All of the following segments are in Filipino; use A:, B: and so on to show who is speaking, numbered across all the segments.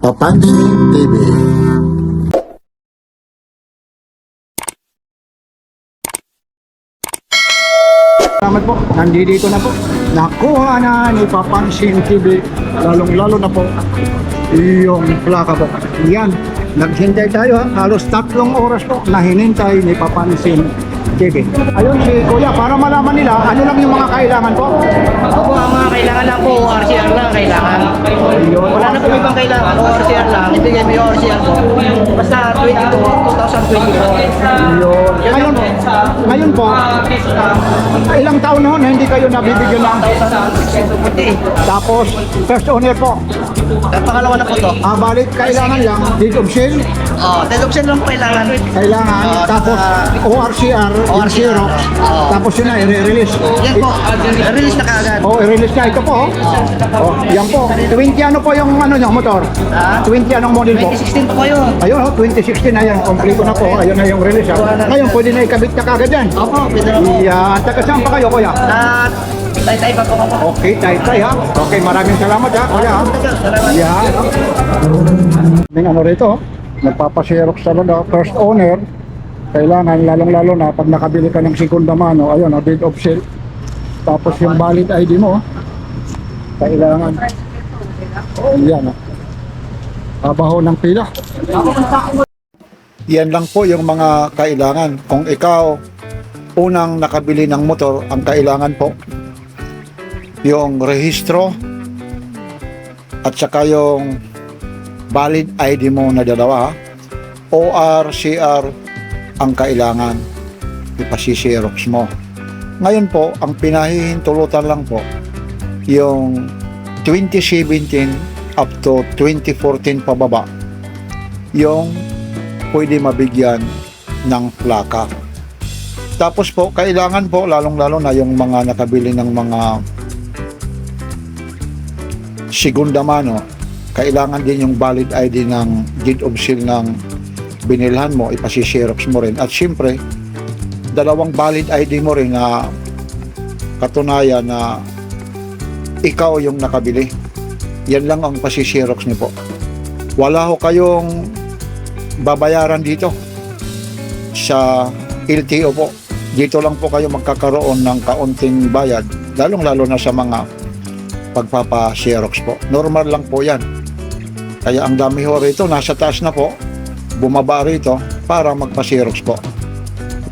A: Papansin TV.
B: Salamat po, nandito na po. Nakuha na ni Papansin TV, lalong-lalo na po yung plaka po. Yan, naghintay tayo ha. Halos 3 oras po na hinintay ni Papansin TV. Ayun si Kuya, para malaman nila ano lang yung mga kailangan po.
C: Opo, ang mga kailangan lang po, ORCR lang kailangan.
B: Ayun.
C: Wala na po ibang kailangan, ORCR lang. Ibigay mo yung ORCR po. Basta 2024.
B: Ayun. Ngayon po, ilang taon na ho na hindi kayo nabibigyan ng tapos first owner po.
C: Pangalawa na po to.
B: Balik kailangan lang deed of sale.
C: Dead option lang po kailangan.
B: Kailangan, tapos ORCR, yung
C: ORCR.
B: Xerox, tapos yun na, i-release.
C: Yan po, release na kaagad.
B: I-release na ito po. Yan po. 20 ano po yung ano nyo, motor? 20 anong model po?
C: 2016 po kayo.
B: Ayun, 2016 na yan. Kompleto na po. Ayun na yung release. Ngayon, pwede na ikabit na kagad yan.
C: Opo, pwede na po.
B: Yan. Taga saan pa kayo, kuya?
C: At tay-tay pa po ako.
B: Okay, tay-tay ha. Okay, maraming salamat ha, kuya ha.
C: Salamat.
B: Yan. May ano rito, nagpapaserok sa lalo, first owner. Kailangan, lalong-lalo na pag nakabili ka ng segunda mano, ayun, deed of sale. Tapos yung valid ID mo, kailangan. Yan, habaho ng pila. Yan lang po yung mga kailangan. Kung ikaw unang nakabili ng motor, ang kailangan po yung rehistro at saka yung valid ID mo na dalawa. ORCR ang kailangan, ipasi-xerox mo. Ngayon po, ang pinahihintulutan lang po yung 2017 up to 2014 pababa yung pwede mabigyan ng plaka. Tapos po, kailangan po lalong-lalo na yung mga nakabili ng mga segunda mano, kailangan din yung valid ID ng deed of sale ng binilhan mo, ipasi-xerox mo rin. At siyempre, dalawang valid ID mo rin na katunayan na ikaw yung nakabili. Yan lang ang pasi-xerox niyo po. Wala ho kayong babayaran dito sa LTO po. Dito lang po kayo magkakaroon ng kaunting bayad, lalong-lalo na sa mga pagpapa-xerox po. Normal lang po yan. Kaya ang dami ho rito, nasa taas na po, bumaba rito para magpa-xerox po.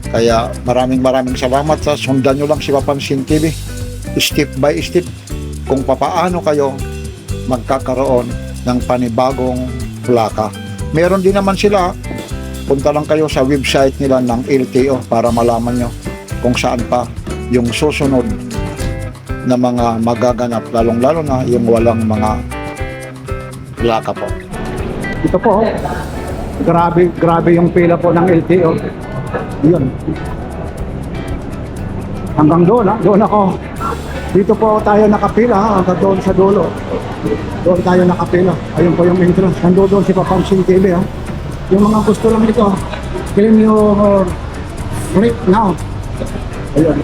B: Kaya maraming salamat sa sundan nyo lang si Papansin TV step by step kung papaano kayo magkakaroon ng panibagong plaka. Meron din naman sila, punta lang kayo sa website nila ng LTO para malaman nyo kung saan pa yung susunod na mga magaganap, lalong-lalo na yung walang mga plaka po. Ito po, grabe yung pila po ng LTO. Yun. Hanggang doon ha, doon ako. Dito po tayo nakapila hanggang doon sa dulo. Doon tayo nakapila. Ayun po yung entrance. Nandun doon si Papansin TV ha. Yung mga gusto lang dito, claim your rate now. Ayun.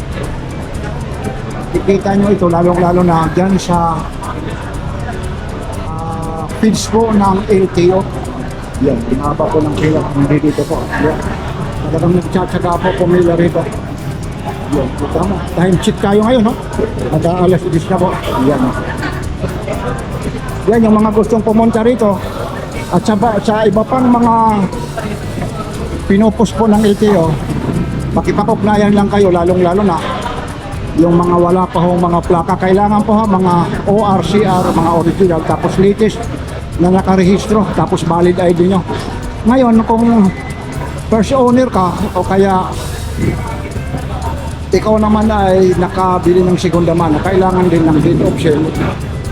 B: Ikita nyo ito lalong-lalo na dyan sa feeds po ng LTO. Yan, pinaba po ng pila. Nandito po. Yan. Talagang nagtsatsaga po pumila rito. Yan, kita mo. Time check tayo ngayon, no? Mag-aalas 10 na po. Yan. Yan, yung mga gustong pumunta rito. At sa iba pang mga pinupos po ng LTO, makipag-ugnayan lang kayo, lalong-lalo na yung mga wala pa hong mga plaka. Kailangan po ha, mga ORCR, mga original, tapos latest na nakarehistro, tapos valid ID nyo. Ngayon, kung first owner ka o kaya ikaw naman ay nakabili ng segunda mano, kailangan din ng deed of sale,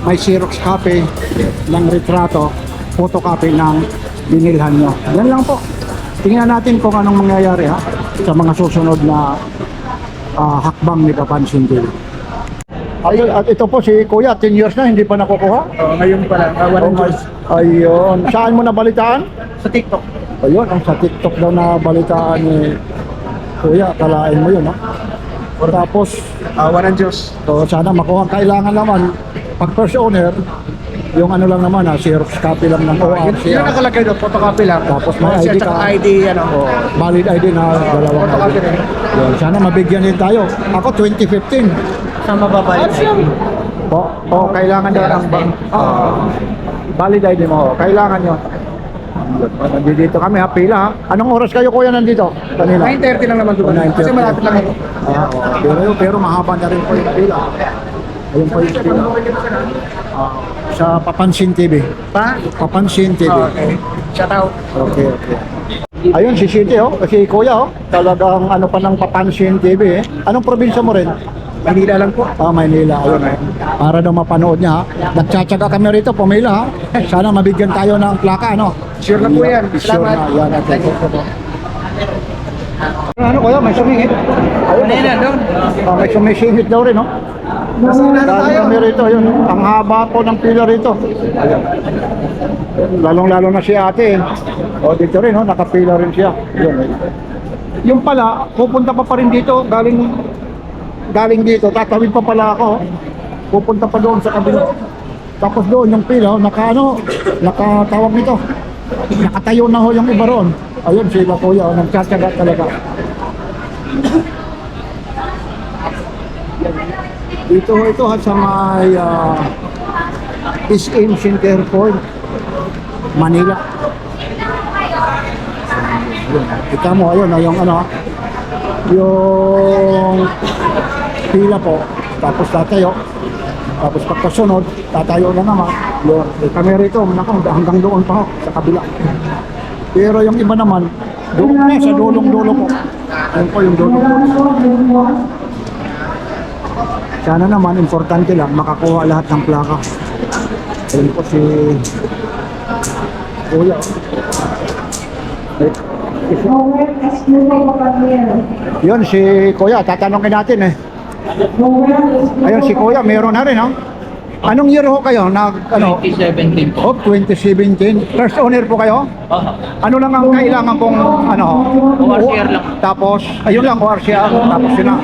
B: may Xerox copy ng retrato, photocopy ng binilhan nyo. Yan lang po. Tingnan natin kung anong mangyayari ha sa mga susunod na hakbang ni Papansin TV. Ayun, at ito po si Kuya, 10 years na hindi pa nakukuha.
C: Ngayon pa lang,
B: Ayun, saan mo nabalitaan?
C: sa TikTok.
B: Ayun, ang sa TikTok daw na balitaan ni Kuya, kalain mo yun, no? Tapos,
C: Awan ng Diyos.
B: so sana makuha. Kailangan naman, pag first owner, Yung ano lang naman Xerox copy lang ng ORC.
C: Yun nakalagay doon, photocopy lang.
B: Tapos may
C: ORCR
B: ID
C: tsaka
B: ka.
C: ID, ano.
B: Oh, valid ID na dalawang
C: Photocopy
B: ID.
C: rin.
B: Yun, sana mabigyan din tayo. Ako 2015.
C: Saan mababayad?
B: Kailangan daw ng valid ID mo. Kailangan yun. Nandito kami pila ha. Anong oras kayo kuya nandito? Kanina?
C: 9:30 lang naman doon.
B: 9:30.
C: Kasi malapit lang ito.
B: Pero mahaba na rin po yung pila. Ayun po yung pila. Sa Papansin TV. Papansin TV.
C: Okay. Shout out.
B: Okay. Ayun si City si Kuya talagang ano pa ng Papansin TV Anong probinsya mo rin?
C: Manila lang po.
B: Maynila. Ayun Para daw mapanood niya Nagtsatsaga kami rito, pumila Sana mabigyan tayo ng plaka, ano?
C: Sure na po yan.
B: Sure
C: Salamat.
B: na, yan. Okay. Ano kuya, may sumingit?
C: Manila doon.
B: May sumisingit daw rin, no?
C: Nasina na
B: Dahil
C: tayo.
B: kami rito, yun. Ang haba po ng pila rito. Ayan. Lalong-lalo na si ate. Dito rin, no? Nakapila rin siya. Yun. Yung pala, pupunta pa rin dito. Galing dito, tatawid pa pala ako. Pupunta pa doon sa kabila. Tapos doon yung pila, nakatawag nito. Nakatayo na ho yung iba roon. Ayun, sila kuya, nagtsatsaga talaga. Ito sa may SM Center Point, Manila. Kita mo, ayun, yung yung pila po, tapos tatayo. Tapos pagkasunod, tatayo na naman. Yun, kami rito, hanggang doon pa ho, sa kabila. Pero yung iba naman, doon na sa dulong-dulo po. Ayun po yung dulong-dulo. Sana naman, importante lang, makakuha lahat ng plaka. Ayun po si Kuya. Yun, si Kuya, tatanungin natin Ayun, si Kuya, meron na rin Anong year ho kayo?
A: 2017 po.
B: 2017. First owner po kayo? Ano lang ang kailangan kong
A: ORCR lang.
B: Tapos, ayun lang, ORCR. Tapos yun na.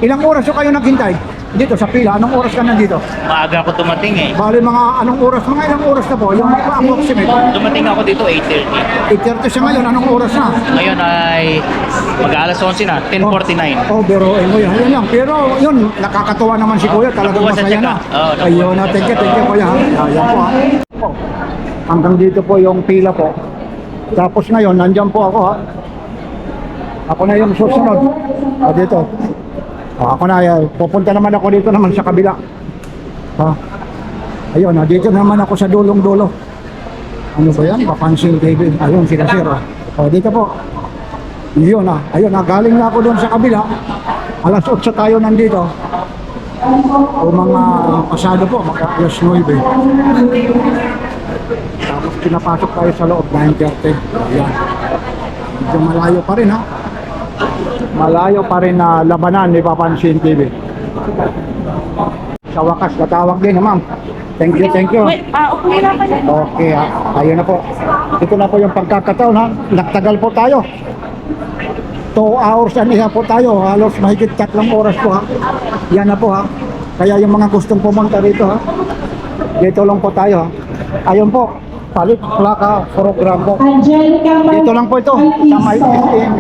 B: Ilang oras ho kayo naghintay? Dito sa pila, anong oras ka nandito?
A: Maaga ako dumating eh.
B: Bali ilang oras na po? Yung approximate.
A: Dumating ako dito 8:30.
B: 8:30 siya ngayon, anong oras na?
A: Ngayon ay mag-aalas 11 na, 10:49.
B: Biruin mo yun. Ayun lang. Pero yun, nakakatuwa naman si Kuya. Talagang
A: Nakuha sa
B: masaya na.
A: tsaka. Oo, nakuha.
B: Ayun na, thank you Kuya. Ayan po Hanggang dito po yung pila po. Tapos ngayon, nandyan po ako Ako na yung susunod. Dito. Ako na, pupunta naman ako dito naman sa kabila. Ayun, dito naman ako sa dulong-dulo. Ano ba yan? Papansin TV. Ayun, sila sir. Dito po. Yun ayun galing na ako doon sa kabila. Alas 8 tayo nandito. O mga pasado po, alas 9. Tapos pinapasok tayo sa loob, 9:30. Ayan. Medyo malayo pa rin Malayo pa rin na labanan ni Papansin TV. Sa wakas, natawag din ma'am. Thank you.
D: Okay na pala.
B: Okay ayun na po. Ito na po yung pagkakataon Nagtagal po tayo. 2 hours and a half po tayo. Halos mahigit 3 oras po Yan na po Kaya yung mga gustong pumunta rito dito lang po tayo Ayun po. Palit plaka program po.
D: Angelica
B: Dito lang po ito. Sa may SM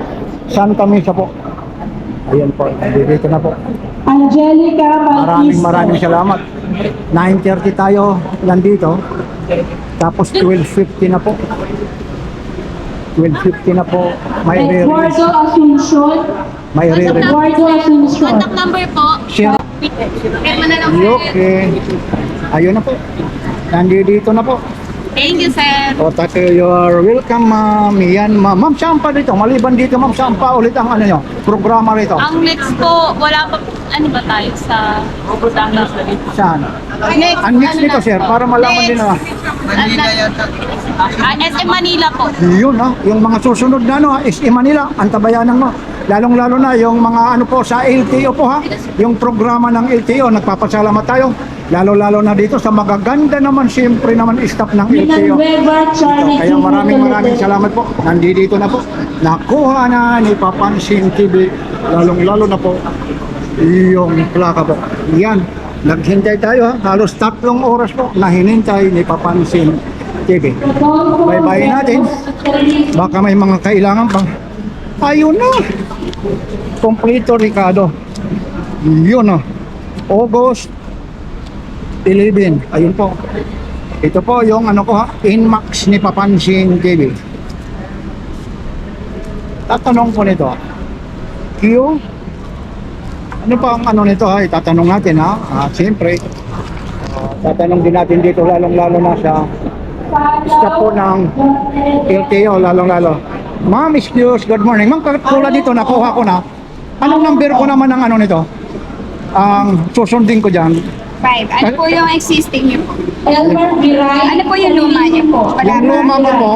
B: Santa Mesa po. Ayun po. Dito na po.
D: Angelica
B: Maraming salamat. 9:30 tayo nandito. Tapos 12:50 na po. 12:50 na po. May
D: Eduardo
B: re-release.
D: Asuncion.
B: May re-release.
D: Eduardo Asuncion.
E: Contact number po.
B: Siya.
E: Pirma na lang, sir.
B: Okay. Ayun na po. Nandito na po.
E: Thank you, sir.
B: You're welcome, ma'am. Yan, ma'am. Ma'am, saan pa dito? Maliban dito, ma'am, saan pa ulit ang nyo? Programa rito?
E: Ang next po, wala pa, ano ba tayo sa
B: Saan?
E: Next,
B: Ang next nito, sir, para malaman din na.
E: SM Manila po.
B: Yun yung mga susunod na is Manila, antabayanan mo. Lalong-lalo na yung mga sa LTO po yung programa ng LTO, nagpapasalamat tayo. Lalo-lalo na dito sa magaganda naman, siyempre naman staff ng LTO.
D: Villanueva Charity.
B: Kaya maraming salamat po. Nandito na po. Nakuha na ni Papansin TV. Lalong-lalo na po yung plaka po. Yan. Naghintay tayo ha. Halos 3 oras po na hinintay ni Papansin TV. Bye-bye natin. Baka may mga kailangan pang. Ayun na. Kompleto Ricardo. Yun o. August 11. Ayun po. Ito po yung ano ko ha. Inmax ni Papansin TV. Tatanong ko nito. Q. Ano pa ang ano nito ha? Itatanong natin ha. Siyempre. Tatanong din natin dito lalong-lalo na sa staff po ng LTO lalong-lalo. Ma'am, excuse, good morning. Ma'am, katulad dito, nakuha ko na. Anong number ko naman ng ano nito? Ang susundin ko dyan.
F: 5. Ano po yung existing niyo po?
D: Elmer Miray.
F: Ano po yung luma niyo po?
B: Yung luma ko po,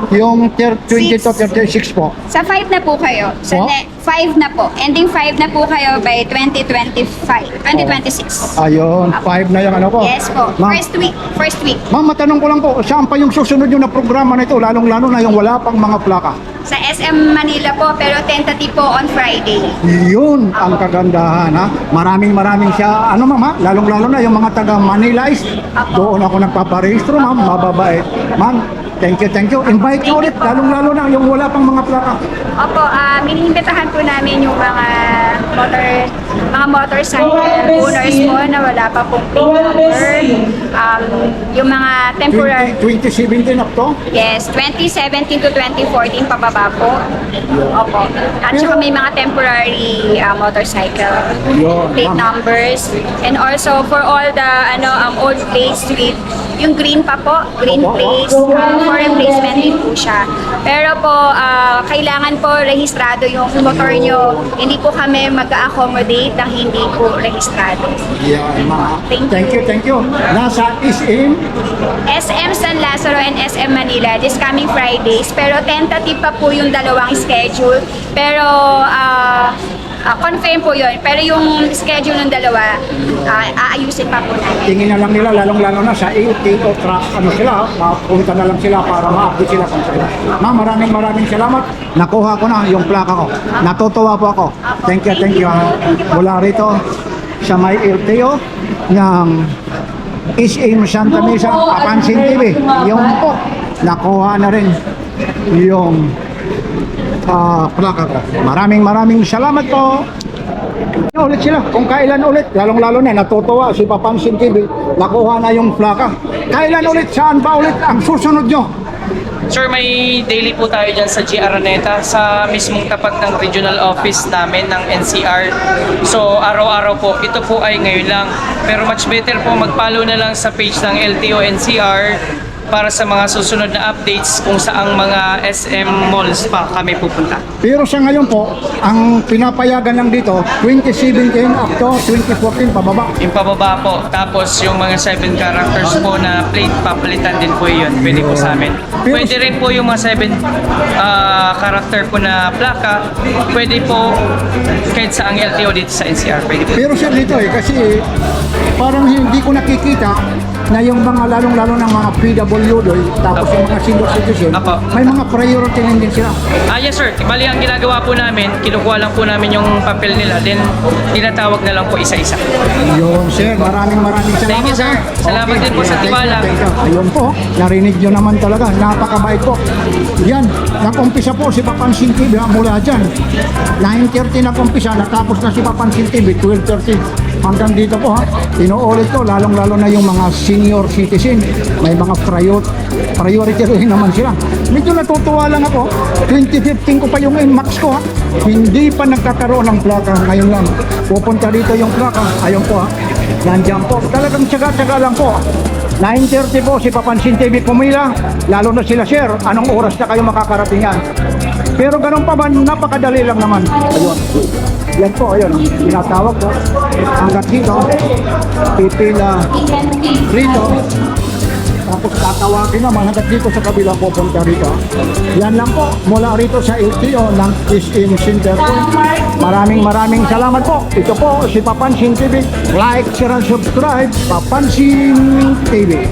B: yung 20 to 36 po.
F: Sa 5 na po kayo. Sa
B: Po?
F: 5 na po. Ending 5 na po kayo by 2026.
B: Ayun, 5 na yung ano ko.
F: Yes po.
B: Ma'am,
F: First week.
B: ma'am, matanong ko lang po, saan pa yung susunod yung na programa na ito, lalong-lalo na yung wala pang mga plaka?
F: Sa SM Manila po, pero tentative po on Friday.
B: Yun ang kagandahan ha. Maraming siya, ano ma'am ha, lalong-lalo na yung mga taga Manila East. Doon ako nagpaparehistro ma'am, mababait. Ma'am, thank you. Invite you ulit, lalong-lalo na yung wala pang mga plaka.
F: Opo, miniimbitahan po namin yung mga motorcycle owners po na wala pa pong plate number. Yung mga temporary,
B: 2017 up to?
F: yes, 2017 to 2014 pababa po. Opo. At saka may mga temporary motorcycle
B: Yun,
F: plate
B: ma'am.
F: numbers. And also for all the old plates with yung green pa po, green
B: Opo.
F: plates, for replacement din po siya. Pero po, kailangan po rehistrado yung motor nyo. Hindi po kami mag-accommodate ng hindi po rehistrado.
B: Yeah, ma'am.
F: Thank you.
B: Thank you. Nasa SM?
F: SM San Lazaro and SM Manila this coming Fridays. Pero tentative pa po yung dalawang schedule. Pero confirm po yun. Pero yung schedule ng dalawa, aayusin pa po namin.
B: Tingin na lang nila, lalong-lalo na sa LTO truck, ano sila, mapunta na lang sila para ma-update sila kung sila. Ma'am, maraming salamat. Nakuha ko na yung plaka ko. Natutuwa po ako. Thank you ha. Mula rito sa may LTO ng SM Santa Mesa, Papansin TV. Yung po, nakuha na rin yung plaka ko. Maraming salamat po. Ulit sila, kung kailan ulit, lalong-lalo na natutuwa si Papansin TV, nakuha na yung plaka. Kailan ulit, saan ba ulit ang susunod nyo?
G: Sir, may daily po tayo dyan sa G. Araneta sa mismong tapat ng regional office namin ng NCR. So, araw-araw po. Ito po ay ngayon lang. Pero much better po mag-follow na lang sa page ng LTO NCR para sa mga susunod na updates kung saang mga SM malls pa kami pupunta.
B: Pero sa ngayon po, ang pinapayagan lang dito, 2017 up to 2014 pababa.
G: Yung pababa po, tapos yung mga 7 characters po na plate, papalitan din po yun. Pwede po sa amin. Pwede rin po yung mga 7 character po na plaka. Pwede po kahit sa ang LTO dito sa NCR. Pwede po.
B: Pero sir dito kasi parang hindi ko nakikita na yung mga lalong-lalo ng mga PWD, tapos yung mga senior citizen,
G: Apo.
B: may mga priority din sila.
G: Yes sir, bali ang ginagawa po namin, kinukuha lang po namin yung papel nila, then tinatawag na lang po isa-isa.
B: Yun sir, maraming salamat.
G: Thank you, sir.
B: ha.
G: Salamat din po sa
B: thank you,
G: tiwala.
B: thank you. Ayun po, narinig nyo naman talaga, napakabait po. Yan, nag-umpisa po si Papansin TV mula dyan. 9:30 nag-umpisa, natapos na si Papansin TV, 12:30. Hanggang dito po ha, inuulit ko, lalong-lalo na yung mga senior citizen, may mga priority rin naman sila. Medyo natutuwa lang ako, 2015 ko pa yung Inmax ko ha, hindi pa nagkakaroon ng plaka, ngayon lang. Pupunta dito yung plaka, ayun po ha, nandiyan po, talagang tsaga-tsaga lang po. 9:30 po si Papansin TV pumila, lalo na sila share, anong oras na kayo makakaratingan. Pero ganun pa man, napakadali lang naman. Ayun. Yan po, ayun. Tinatawag ko. Hanggang dito, pipila rito. Tapos tatawagin naman hanggang dito sa kabilang pupunta rito. Yan lang po. Mula rito sa LTO ng SM Center po. Maraming salamat po. Ito po si Papansin TV. Like, share, and subscribe. Papansin TV.